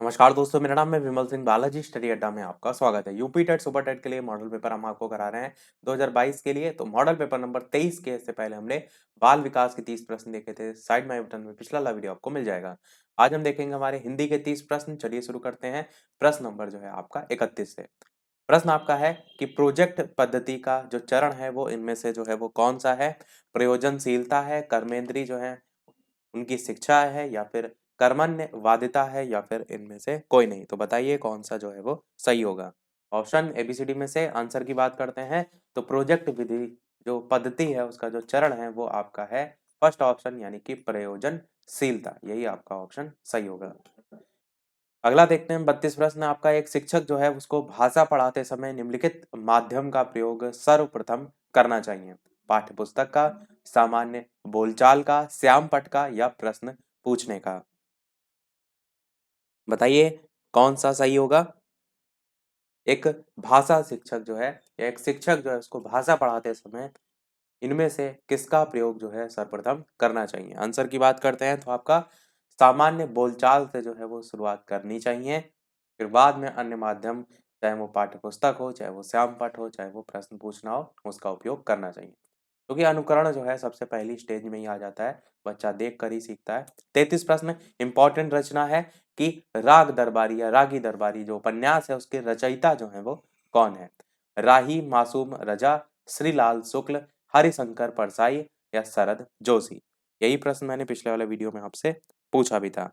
नमस्कार दोस्तों, मेरा नाम है विमल सिंह बालाजी। स्टडी अड्डा में आपका स्वागत है। यूपी टेट सुपर टेट के लिए मॉडल पेपर हम आपको करा रहे हैं 2022 के लिए। तो मॉडल पेपर नंबर 23 के से पहले हमने बाल विकास के 30 प्रश्न देखे थे। साइड में बटन में पिछला वाला वीडियो आपको मिल जाएगा। आज हम देखेंगे हमारे हिंदी के 30 प्रश्न। चलिए शुरू करते हैं। प्रश्न नंबर जो है आपका 31 से। प्रश्न आपका है कि प्रोजेक्ट पद्धति का जो चरण है वो इनमें से जो है वो कौन सा है। प्रयोजनशीलता है, कर्मेंद्री जो है उनकी शिक्षा है, या फिर कर्मण्य वादिता है, या फिर इनमें से कोई नहीं। तो बताइए कौन सा जो है वो सही होगा। ऑप्शन एबीसीडी में से आंसर की बात करते हैं तो प्रोजेक्ट विधि जो पद्धति है उसका जो चरण है वो आपका है फर्स्ट ऑप्शन, यानी कि प्रयोजनशीलता। यही आपका ऑप्शन सही होगा। अगला देखते हैं 32 प्रश्न आपका। एक शिक्षक जो है उसको भाषा पढ़ाते समय निम्नलिखित माध्यम का प्रयोग सर्वप्रथम करना चाहिए। पाठ्य पुस्तक का, सामान्य बोलचाल का, श्यामपट्ट का, या प्रश्न पूछने का। बताइए कौन सा सही होगा। एक भाषा शिक्षक जो है या एक शिक्षक जो है उसको भाषा पढ़ाते समय इनमें से किसका प्रयोग जो है सर्वप्रथम करना चाहिए। आंसर की बात करते हैं तो आपका सामान्य बोलचाल से जो है वो शुरुआत करनी चाहिए। फिर बाद में अन्य माध्यम, चाहे वो पाठ्य पुस्तक हो, चाहे वो श्याम पाठ हो, चाहे वो प्रश्न पूछना हो, उसका उपयोग करना चाहिए। क्योंकि अनुकरण जो है सबसे पहली स्टेज में ही आ जाता है, बच्चा देख कर ही सीखता है। 33 प्रश्न इंपॉर्टेंट रचना है कि राग दरबारी या रागी दरबारी जो उपन्यास है उसके रचयिता जो है वो कौन है। राही मासूम रजा, श्रीलाल शुक्ल, हरिशंकर परसाई, या शरद जोशी। यही प्रश्न मैंने पिछले वाले वीडियो में आपसे पूछा भी था।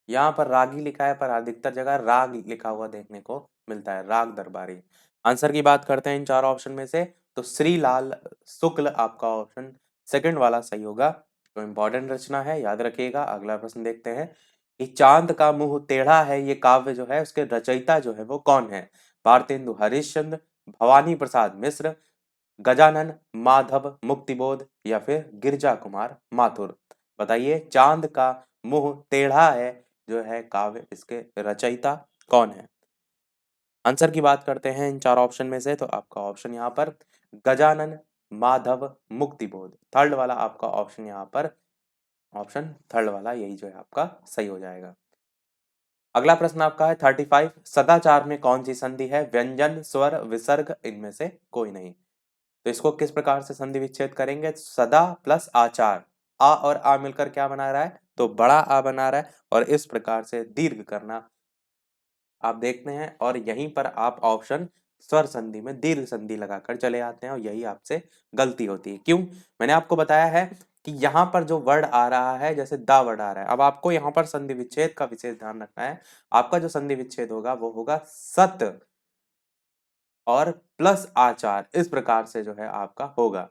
यहाँ पर रागी लिखा है पर अधिकतर जगह राग लिखा हुआ देखने को मिलता है, राग दरबारी। आंसर की बात करते हैं इन चार ऑप्शन में से तो श्रीलाल शुक्ल आपका ऑप्शन सेकंड वाला सही होगा। तो इंपॉर्टेंट रचना है, याद रखिएगा। अगला प्रश्न देखते हैं कि चांद का मुंह टेढ़ा है ये काव्य जो है उसके रचयिता जो है वो कौन है। भारतेंदु हरिश्चंद्र, भवानी प्रसाद मिश्र, गजानन माधव मुक्तिबोध, या फिर गिरजा कुमार माथुर। बताइए चांद का मुंह टेढ़ा है जो है काव्य, इसके रचयिता कौन है। आंसर की बात करते हैं इन चार ऑप्शन में से तो आपका ऑप्शन यहाँ पर गजानन माधव मुक्तिबोध, थर्ड वाला आपका ऑप्शन यहाँ पर ऑप्शन थर्ड वाला यही जो है आपका सही हो जाएगा। अगला प्रश्न आपका है 35। सदाचार में कौन सी संधि है। व्यंजन, स्वर, विसर्ग, इनमें से कोई नहीं। तो इसको किस प्रकार से संधि विच्छेद करेंगे। सदा प्लस आचार, आ और आ मिलकर क्या बना रहा है, तो बड़ा आ बना रहा है। और इस प्रकार से दीर्घ करना आप देखते हैं, और यहीं पर आप ऑप्शन स्वर संधि में दीर्घ संधि लगाकर चले आते हैं, और यही आपसे गलती होती है। क्यों, मैंने आपको बताया है कि यहाँ पर जो वर्ड आ रहा है जैसे दा वर्ड आ रहा है, अब आपको यहाँ पर संधि विच्छेद का विशेष ध्यान रखना है। आपका जो संधि विच्छेद होगा वो होगा सत और प्लस आचार, इस प्रकार से जो है आपका होगा।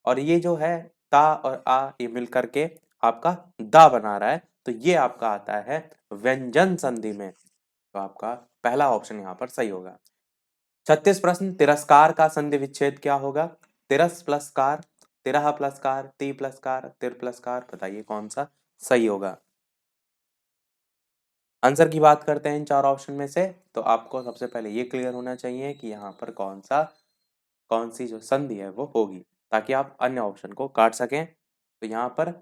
और ये जो है ता और आ ये मिल करके आपका दा बना रहा है, तो ये आपका आता है व्यंजन संधि में। तो आपका पहला ऑप्शन यहाँ पर सही होगा। 36 प्रश्न तिरस्कार का संधि विच्छेद क्या होगा। तिरस प्लस कार, तिरह प्लस कार, ती प्लस कार, तिर प्लस कार। बताइए कौन सा सही होगा। आंसर की बात करते हैं इन चार ऑप्शन में से तो आपको सबसे पहले ये क्लियर होना चाहिए कि यहाँ पर कौन सी जो संधि है वो होगी, ताकि आप अन्य ऑप्शन को काट सकें। तो यहाँ पर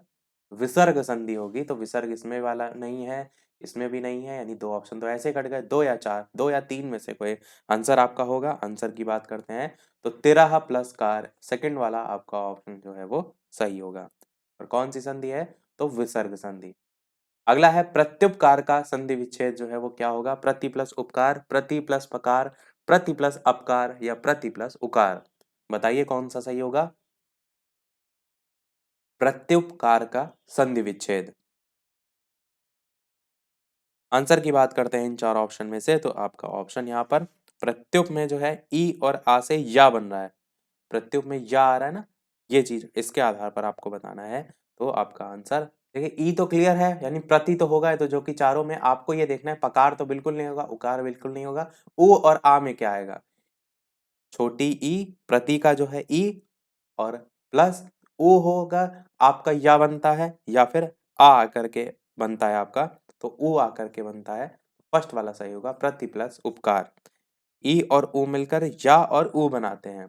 विसर्ग संधि होगी, तो विसर्ग इसमें वाला नहीं है, इसमें भी नहीं है, यानी दो ऑप्शन तो ऐसे कट गए। दो या चार, दो या तीन में से कोई आंसर आपका होगा। आंसर की बात करते हैं तो तिरह प्लस कार सेकंड वाला आपका ऑप्शन जो है वो सही होगा। और कौन सी संधि है, तो विसर्ग संधि। अगला है प्रत्युपकार का संधि विच्छेद जो है वो क्या होगा। प्रति प्लस उपकार, प्रति प्लस पकार, प्रति प्लस अपकार, या प्रति प्लस उकार। बताइए कौन सा सही होगा। प्रत्युपकार का संधि विच्छेद। आंसर की बात करते हैं इन चार ऑप्शन में से तो आपका ऑप्शन यहाँ पर प्रत्युप में जो है ई और आ से या बन रहा है। प्रत्युप में या आ रहा है ना, ये चीज इसके आधार पर आपको बताना है। तो आपका आंसर देखिए ई तो क्लियर है, यानी प्रति तो होगा, तो जो कि चारों में आपको ये देखना है। पकार तो बिल्कुल नहीं होगा, उकार बिल्कुल नहीं होगा। उ और आ में क्या आएगा, छोटी ई, प्रति का जो है ई, और प्लस उ होगा आपका या बनता है, या फिर आ आकर के बनता है आपका, तो उ आकर के बनता है। फर्स्ट वाला सही होगा, प्रति प्लस उपकार। ई और उ मिलकर या और उ बनाते हैं,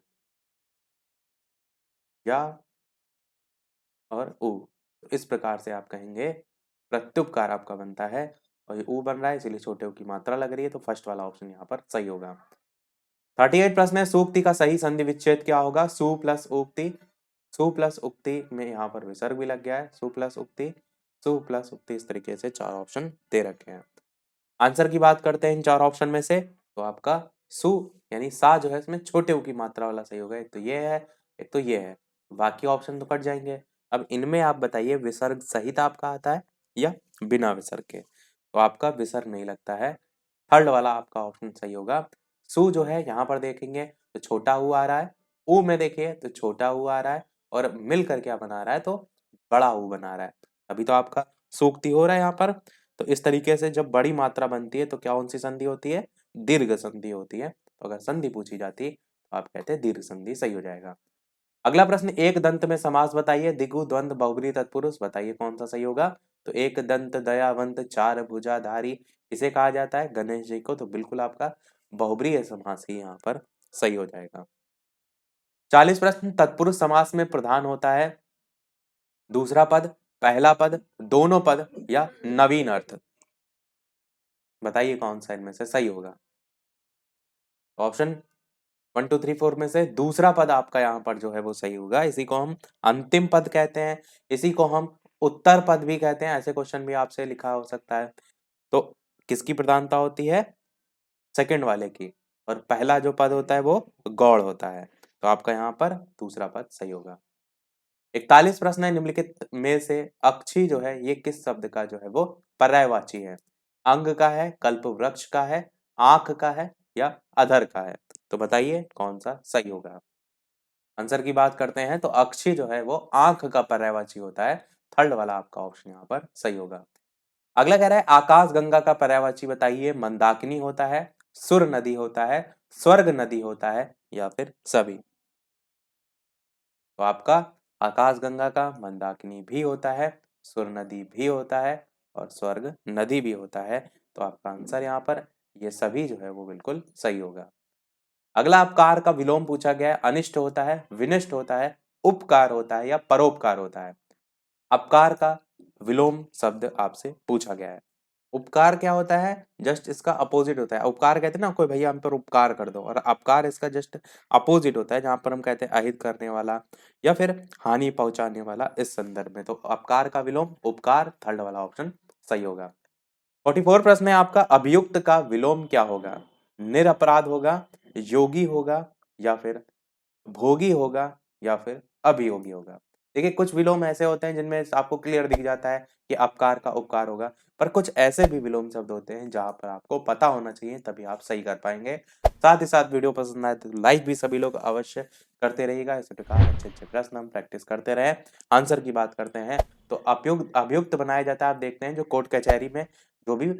या और उ। इस प्रकार से आप कहेंगे प्रत्युपकार आपका बनता है। और ये ऊ बन रहा है, इसलिए छोटे ऊ की मात्रा लग रही है, तो फर्स्ट वाला ऑप्शन यहाँ पर सही होगा। 38 प्रश्न है, सूक्ति का सही संधि विच्छेद क्या होगा? सु प्लस उक्ति, सु प्लस उक्ति में यहाँ पर विसर्ग भी लग गया है, सु प्लस उक्ति, सु प्लस उक्ति, इस तरीके से 4 ऑप्शन दे रखे हैं। आंसर की बात करते हैं इन 4 ऑप्शन में से, तो आपका सु यानी सा जो है इसमें छोटे ऊ की मात्रा वाला सही होगा। एक तो ये है, एक तो ये है, बाकी ऑप्शन तो कट जाएंगे। अब इनमें आप बताइए विसर्ग सहित आपका आता है या बिना विसर्ग के? तो आपका विसर्ग नहीं लगता है, थर्ड वाला आपका ऑप्शन सही होगा। सु जो है यहाँ पर देखेंगे तो छोटा ऊ आ रहा है, ऊ में देखिए तो छोटा ऊ आ रहा है, और मिलकर क्या बना रहा है? तो बड़ा ऊ बना रहा है, अभी तो आपका सूक्ति हो रहा है यहाँ पर। तो इस तरीके से जब बड़ी मात्रा बनती है तो क्या कौन सी संधि होती है? दीर्घ संधि होती है। तो अगर संधि पूछी जाती तो आप कहते हैं दीर्घ संधि सही हो जाएगा। अगला प्रश्न, एक दंत में समास बताइए, दिगु द्वंद बहुब्री तत्पुरुष, बताइए कौन सा सही होगा? तो एक दंत दयावंत चार भुजाधारी, इसे कहा जाता है गणेश जी को, तो बिल्कुल आपका बहुब्रीय समास ही यहाँ पर सही हो जाएगा। 40 प्रश्न, तत्पुरुष समास में प्रधान होता है दूसरा पद, पहला पद, दोनों पद या नवीन अर्थ, बताइए कौन सा इनमें से सही होगा? ऑप्शन 1 2 3 4 में से दूसरा पद आपका यहाँ पर जो है वो सही होगा। इसी को हम अंतिम पद कहते हैं, इसी को हम उत्तर पद भी कहते हैं। ऐसे क्वेश्चन भी आपसे लिखा हो सकता है। तो किसकी प्रधानता होती है? सेकंड वाले की, और पहला जो पद होता है वो गौड़ होता है। तो आपका यहाँ पर दूसरा पद सही होगा। 41 प्रश्न है, निम्नलिखित में से अक्षी जो है ये किस शब्द का जो है वो पर्यायवाची है? अंग का है, कल्प वृक्ष का है, आंख का है या अधर का है? तो बताइए कौन सा सही होगा? आंसर की बात करते हैं तो अक्षी जो है वो आंख का पर्यायवाची होता है। थर्ड वाला आपका ऑप्शन यहाँ पर सही होगा। अगला कह रहा है आकाश गंगा का पर्यायवाची बताइए, मंदाकिनी होता है, सुर नदी होता है, स्वर्ग नदी होता है या फिर सभी? तो आपका आकाश गंगा का मंदाकिनी भी होता है, सुर नदी भी होता है और स्वर्ग नदी भी होता है। तो आपका आंसर यहाँ पर ये सभी जो है वो बिल्कुल सही होगा। अगला अपकार का विलोम पूछा गया है, अनिष्ट होता है, विनिष्ट होता है, उपकार होता है या परोपकार होता है? अपकार का विलोम शब्द आपसे पूछा गया है। उपकार क्या होता है? जस्ट इसका अपोजिट होता है। उपकार कहते हैं ना, कोई भैया हम पर उपकार कर दो, और अपकार इसका जस्ट अपोजिट होता है, जहां पर हम कहते हैं अहित करने वाला या फिर हानि पहुंचाने वाला, इस संदर्भ में। तो अपकार का विलोम उपकार, थर्ड वाला ऑप्शन सही होगा। 44 प्रश्न में आपका अभियुक्त का विलोम क्या होगा? निरपराध होगा, योगी होगा या फिर भोगी होगा या फिर अभियोगी होगा? देखिए कुछ विलोम ऐसे होते हैं जिनमें आपको क्लियर दिख जाता है कि अपकार का उपकार होगा, पर कुछ ऐसे भी विलोम शब्द होते हैं जहां पर आपको पता होना चाहिए, तभी आप सही कर पाएंगे। साथ ही साथ वीडियो पसंद आए तो लाइक भी सभी लोग अवश्य करते रहिएगा। इस प्रकार अच्छे अच्छे प्रश्न हम प्रैक्टिस करते रहे। आंसर की बात करते हैं तो अभियुक्त अभियुक्त बनाया जाता है, आप देखते हैं जो कोर्ट कचहरी में जो भी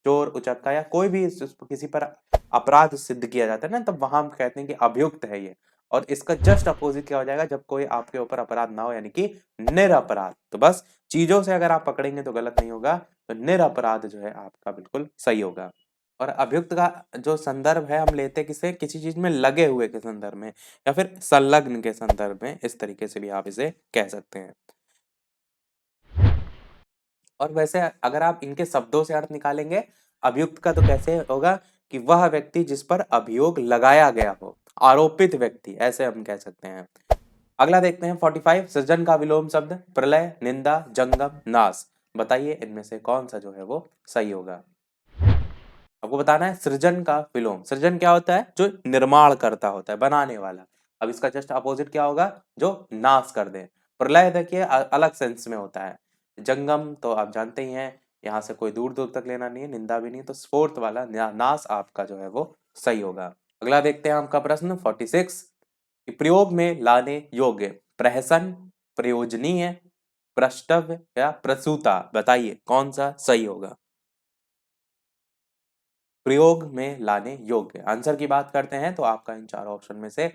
चोर उचक्का या कोई भी किसी पर अपराध सिद्ध किया जाता है ना, तब वहां हम कहते हैं कि अभियुक्त है ये। और इसका जस्ट अपोजिट क्या हो जाएगा? जब कोई आपके ऊपर अपराध ना हो, यानी कि निरपराध। तो बस चीजों से अगर आप पकड़ेंगे तो गलत नहीं होगा, तो निरपराध जो है आपका बिल्कुल सही होगा। और अभियुक्त का जो संदर्भ है हम लेते किसे? किसी चीज में लगे हुए के संदर्भ में या फिर संलग्न के संदर्भ में, इस तरीके से भी आप इसे कह सकते हैं। और वैसे अगर आप इनके शब्दों से अर्थ निकालेंगे अभियुक्त का, तो कैसे होगा कि वह व्यक्ति जिस पर अभियोग लगाया गया हो, आरोपित व्यक्ति, ऐसे हम कह सकते हैं। अगला देखते हैं 45, सृजन का विलोम शब्द प्रलय, निंदा, जंगम, नाश, बताइए इनमें से कौन सा जो है वो सही होगा? आपको बताना है सृजन का विलोम। सृजन क्या होता है? जो निर्माण करता होता है, बनाने वाला। अब इसका जस्ट अपोजिट क्या होगा? जो नाश कर दे। प्रलय देखिए अलग सेंस में होता है। जंगम तो आप जानते ही हैं, यहाँ से कोई दूर दूर तक लेना नहीं है, निंदा भी नहीं। तो फोर्थ वाला नाश आपका जो है वो सही होगा। अगला देखते हैं आपका प्रश्न 46, प्रयोग में लाने योग्य प्रहसन, प्रयोजनीय, प्रष्टव्य या प्रसूता, बताइए कौन सा सही होगा? प्रयोग में लाने योग्य, आंसर की बात करते हैं तो आपका इन चार ऑप्शन में से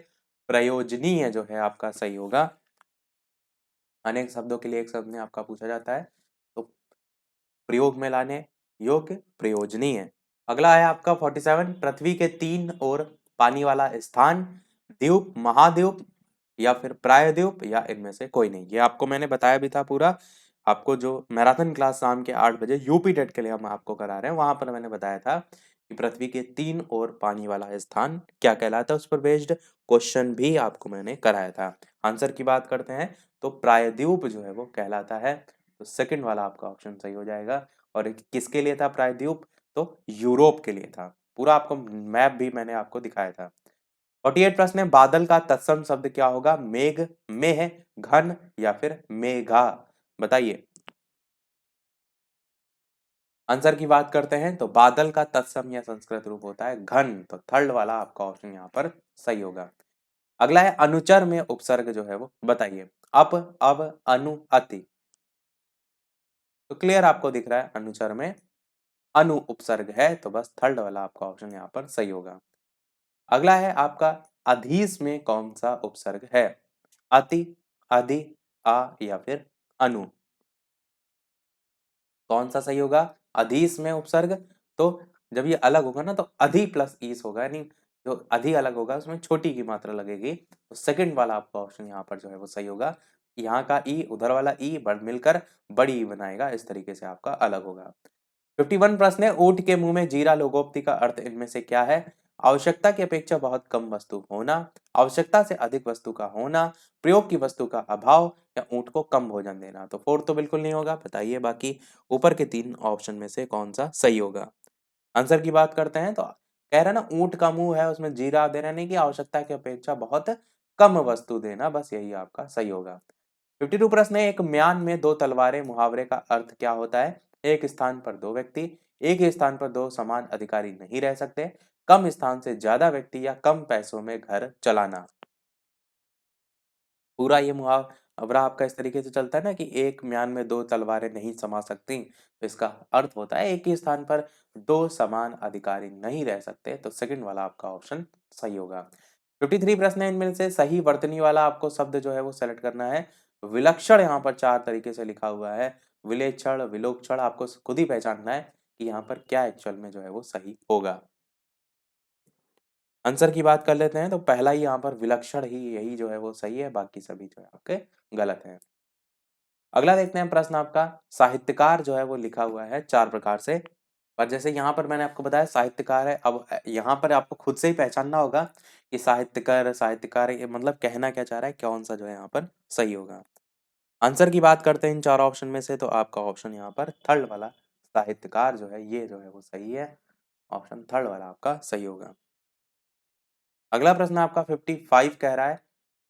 प्रयोजनीय जो है आपका सही होगा। अनेक शब्दों के लिए एक शब्द में आपका पूछा जाता है, तो प्रयोग में लाने योग्य प्रयोजनीय। अगला है आपका 47, पृथ्वी के तीन ओर पानी वाला स्थान, द्वीप, महाद्वीप या फिर प्रायद्वीप या इनमें से कोई नहीं। ये आपको मैंने बताया भी था पूरा। आपको जो मैराथन क्लास शाम के 8 बजे यूपी टेट के लिए हम आपको करा रहे हैं, वहां पर मैंने बताया था कि पृथ्वी के 3 और पानी वाला स्थान क्या कहलाता है, उस पर बेस्ड क्वेश्चन भी आपको मैंने कराया था। आंसर की बात करते हैं तो प्रायद्वीप जो है वो कहलाता है, तो सेकंड वाला आपका ऑप्शन सही हो जाएगा। और किसके लिए था प्रायद्वीप, तो यूरोप के लिए था। पूरा आपको मैप भी मैंने आपको दिखाया था। 48 प्रश्न है, बादल का तत्सम शब्द क्या होगा, मेघ, मेह, घन या फिर मेघा, बताइए। आंसर की बात करते हैं तो बादल का तत्सम या संस्कृत रूप होता है घन, तो थर्ड वाला आपका ऑप्शन यहाँ पर सही होगा। अगला है अनुचर में उपसर्ग जो है वो बताइए। अप, अब, अनु, अति, तो क्लियर आपको दिख रहा है अनुचर में अनु उपसर्ग है, तो बस थर्ड वाला आपका ऑप्शन यहाँ पर सही होगा। अगला है आपका अधीस में कौन सा उपसर्ग है, अति, अधि, आ या फिर अनु, कौन सा सही होगा। अधीस में उपसर्ग, तो जब ये अलग होगा ना तो अधि प्लस ईस होगा, यानी जो अधि अलग होगा उसमें छोटी की मात्रा लगेगी, तो सेकंड वाला आपका ऑप्शन यहाँ पर जो है वो सही होगा। यहाँ का ई उधर वाला ई बढ़ मिलकर बड़ी ई बनाएगा, इस तरीके से आपका अलग होगा। 51 प्रश्न है, ऊंट के मुंह में जीरा लोकोक्ति का अर्थ इनमें से क्या है, आवश्यकता की अपेक्षा बहुत कम वस्तु होना, आवश्यकता से अधिक वस्तु का होना, प्रयोग की वस्तु का अभाव या ऊंट को कम भोजन देना। तो फोर्थ तो बिल्कुल नहीं होगा, बताइए बाकी ऊपर के 3 ऑप्शन में से कौन सा सही होगा। आंसर की बात करते हैं तो कह रहा ना ऊंट का मुंह है उसमें जीरा दे रहे, नहीं कि आवश्यकता की अपेक्षा बहुत कम वस्तु देना, बस यही आपका सही होगा। 52 प्रश्न है, एक म्यान में दो तलवारें मुहावरे का अर्थ क्या होता है, एक स्थान पर दो व्यक्ति, एक ही स्थान पर दो समान अधिकारी नहीं रह सकते, कम स्थान से ज्यादा व्यक्ति या कम पैसों में घर चलाना। पूरा ये मुहावरा आपका इस तरीके से चलता है ना कि एक म्यान में दो तलवारें नहीं समा सकती, तो इसका अर्थ होता है एक ही स्थान पर दो समान अधिकारी नहीं रह सकते, तो सेकंड वाला आपका ऑप्शन सही होगा। 53 प्रश्न है, इनमें से सही वर्तनी वाला आपको शब्द जो है वो सेलेक्ट करना है। विलक्षण यहाँ पर 4 तरीके से लिखा हुआ है, विलेक्षण, विलोक्षण, आपको खुद ही पहचानना है कि यहाँ पर क्या एक्चुअल में जो है वो सही होगा। आंसर की बात कर लेते हैं तो पहला ही यहाँ पर विलक्षण ही यही जो है वो सही है, बाकी सभी जो है आपके गलत हैं। अगला देखते हैं प्रश्न आपका, साहित्यकार जो है वो लिखा हुआ है 4 प्रकार से, पर जैसे यहाँ पर मैंने आपको बताया साहित्यकार है, अब यहाँ पर आपको खुद से ही पहचानना होगा कि साहित्यकार साहित्यकार ये मतलब कहना क्या चाह रहा है, कौन सा जो है यहाँ पर सही होगा। आंसर की बात करते हैं इन 4 ऑप्शन में से, तो आपका ऑप्शन यहाँ पर थर्ड वाला साहित्यकार जो है ये जो है वो सही है, ऑप्शन थर्ड वाला आपका सही होगा। अगला प्रश्न आपका 55 कह रहा है,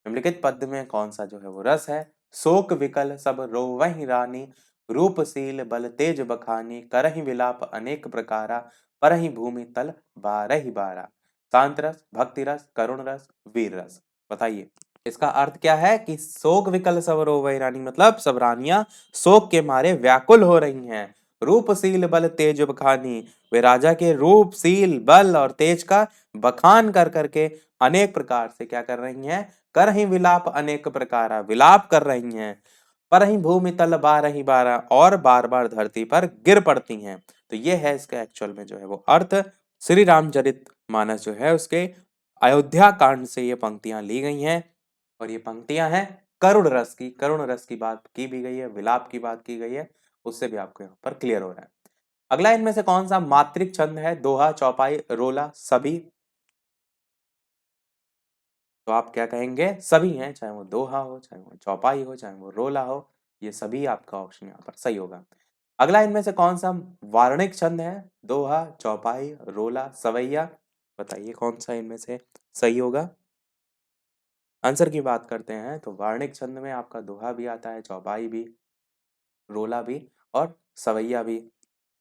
निम्नलिखित पद में कौन सा जो है वो रस है, शोक विकल सब रोवहि रानी, रूपशील बल तेज बखानी, करहि विलाप अनेक प्रकारा, परहि भूमि तल बारहि बारा, शांत रस, भक्ति रस, करुण रस, वीर रस, बताइए। इसका अर्थ क्या है कि शोक विकल सब रोवहि रानी मतलब सब रानियां शोक के मारे व्याकुल हो रही हैं, रूपशील बल तेज बखानी, वे राजा के रूपशील बल और तेज का बखान कर करके अनेक प्रकार से क्या कर रही हैं, कर ही विलाप अनेक प्रकार, विलाप कर रही हैं, पर ही भूमि तल बारहि बारा, और बार बार धरती पर गिर पड़ती हैं। तो ये है इसका एक्चुअल में जो है वो अर्थ। श्री रामचरित मानस जो है उसके अयोध्या कांड से ये पंक्तियां ली गई हैं, और ये पंक्तियां हैं करुण रस की, करुण रस की बात की भी गई है, विलाप की बात की गई है, उससे भी आपको यहाँ पर क्लियर हो रहा है। अगला इनमें से कौन सा मात्रिक छंद है, दोहा, चौपाई, रोला, सभी, तो आप क्या कहेंगे, सभी हैं, चाहे वो दोहा हो, चाहे वो चौपाई हो, चाहे वो रोला हो, ये सभी आपका ऑप्शन यहाँ पर सही होगा। अगला इनमें से कौन सा वार्णिक छंद है, दोहा, चौपाई, रोला, सवैया, बताइए कौन सा इनमें से सही होगा। आंसर की बात करते हैं तो वार्णिक छंद में आपका दोहा भी आता है, चौपाई भी, रोला भी और सवैया भी।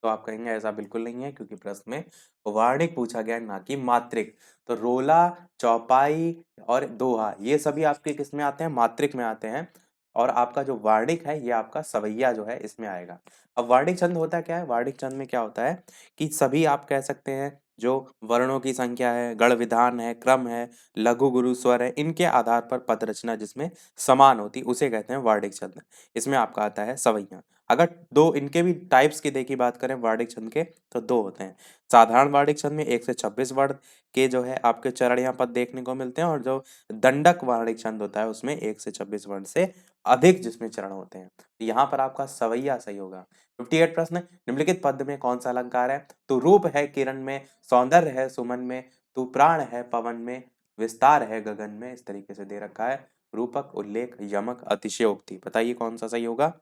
तो आप कहेंगे ऐसा बिल्कुल नहीं है, क्योंकि प्रश्न में वार्णिक पूछा गया ना कि मात्रिक। तो रोला, चौपाई और दोहा ये सभी आपके किस में आते हैं, मात्रिक में आते हैं, और आपका जो वार्णिक है ये आपका सवैया जो है इसमें आएगा। अब वार्णिक छंद होता क्या है, वार्णिक छंद में क्या होता है कि सभी आप कह सकते हैं जो वर्णों की संख्या है, गढ़ विधान है, क्रम है, लघु गुरु स्वर है, इनके आधार पर पद रचना जिसमें समान होती उसे कहते हैं वार्णिक छंद। इसमें आपका आता है सवैयां। अगर दो इनके भी टाइप्स की देखी बात करें वार्णिक छंद के, तो दो होते हैं। साधारण वार्णिक छंद में 1 से 26 वर्ण के जो है आपके चरण या पद देखने को मिलते हैं, और जो दंडक वार्णिक छंद होता है उसमें 1 से 26 वर्ण से अधिक जिसमें चरण होते हैं। यहाँ पर आपका सवैया सही होगा। 58 प्रश्न, निम्नलिखित पद में कौन सा अलंकार है? तो रूप है किरण में, सौंदर्य है सुमन में, तू प्राण है पवन में, विस्तार है गगन में। इस तरीके से दे रखा है। रूपक, उल्लेख, यमक, अतिशयोक्ति। बताइए कौन सा सही होगा?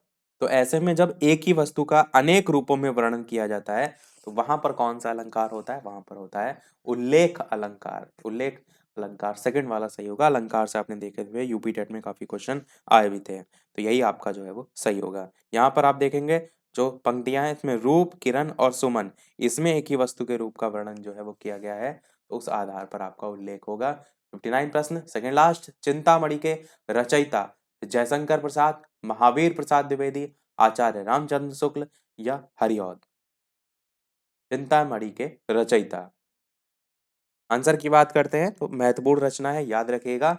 तो ऐसे में जब एक ही वस्तु का अनेक रूपों में वर्णन किया जाता है, तो वहां पर कौन सा अलंकार होता है? वहां पर होता है उल्लेख अलंकार। उल्लेख अलंकार सेकंड वाला सही होगा। अलंकार से आपने देखे हुए यूपी टेट में काफी क्वेश्चन आए भी थे, तो यही आपका जो है वो सही होगा। यहाँ पर आप देखेंगे जो पंक्तियां हैं इसमें रूप, किरण और सुमन, इसमें एक ही वस्तु के रूप का वर्णन जो है वो किया गया है, तो उस आधार पर आपका उल्लेख होगा। 59 प्रश्न सेकंड लास्ट, चिंतामणि के रचयिता जयशंकर प्रसाद, महावीर प्रसाद द्विवेदी, आचार्य रामचंद्र शुक्ल या हरिऔध? चिंतामणि के रचयिता। आंसर की बात करते हैं तो महत्वपूर्ण रचना है, याद रखिएगा,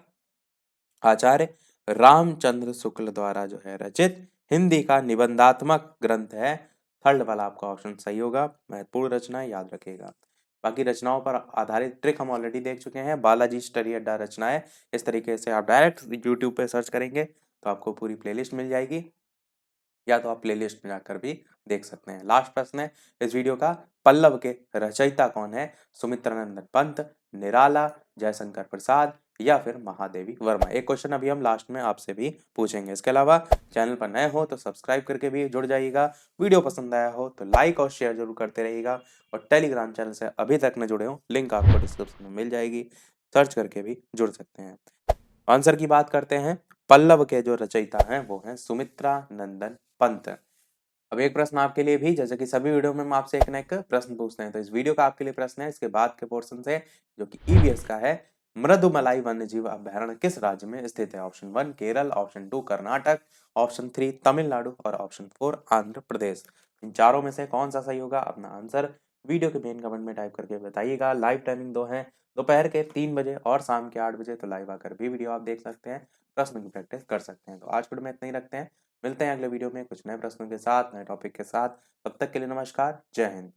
आचार्य रामचंद्र शुक्ल द्वारा जो है रचित हिंदी का निबंधात्मक ग्रंथ है। थर्ड वाला आपका ऑप्शन सही होगा। महत्वपूर्ण रचना है, याद रखिएगा। बाकी रचनाओं पर आधारित ट्रिक हम ऑलरेडी देख चुके हैं। बालाजी स्टडी अड्डा रचना है। इस तरीके से आप डायरेक्ट यूट्यूब पे सर्च करेंगे तो आपको पूरी प्लेलिस्ट मिल जाएगी, या तो आप प्लेलिस्ट में जाकर भी देख सकते हैं। लास्ट प्रश्न है इस वीडियो का, पल्लव के रचयिता कौन है? सुमित्रानंदन पंत, निराला, जयशंकर प्रसाद या फिर महादेवी वर्मा? एक क्वेश्चन अभी हम लास्ट में आपसे भी पूछेंगे। इसके अलावा चैनल पर नए हो तो सब्सक्राइब करके भी जुड़ जाइएगा। वीडियो पसंद आया हो तो लाइक और शेयर जरूर करते रहिएगा, और टेलीग्राम चैनल से अभी तक न जुड़े हो, लिंक आपको डिस्क्रिप्शन में मिल जाएगी, सर्च करके भी जुड़ सकते हैं। आंसर की बात करते हैं, पल्लव के जो रचयिता हैं वो हैं सुमित्रा नंदन पंत। अब एक प्रश्न आपके लिए भी, जैसे कि सभी वीडियो में हम आपसे एक ना एक प्रश्न पूछते हैं, तो इस वीडियो का आपके लिए प्रश्न है इसके बाद के पोर्शन से, जो कि ईवीएस का है। मृदुमलाई वन्य जीव अभयारण्य किस राज्य में स्थित है? Option 1 Kerala, option 2 Karnataka, option 3 Tamil Nadu और ऑप्शन 4 आंध्र प्रदेश। इन चारों में से कौन सा सही होगा? अपना आंसर वीडियो के मेन कमेंट में टाइप करके बताइएगा। लाइव टाइमिंग दो है, दोपहर के 3 बजे और शाम के 8 बजे, तो लाइव आकर भी वीडियो आप देख सकते हैं, प्रश्न की प्रैक्टिस कर सकते हैं। तो आज वीडियो में इतना ही रखते हैं, मिलते हैं अगले वीडियो में कुछ नए प्रश्नों के साथ, नए टॉपिक के साथ। तब तक के लिए नमस्कार, जय हिंद।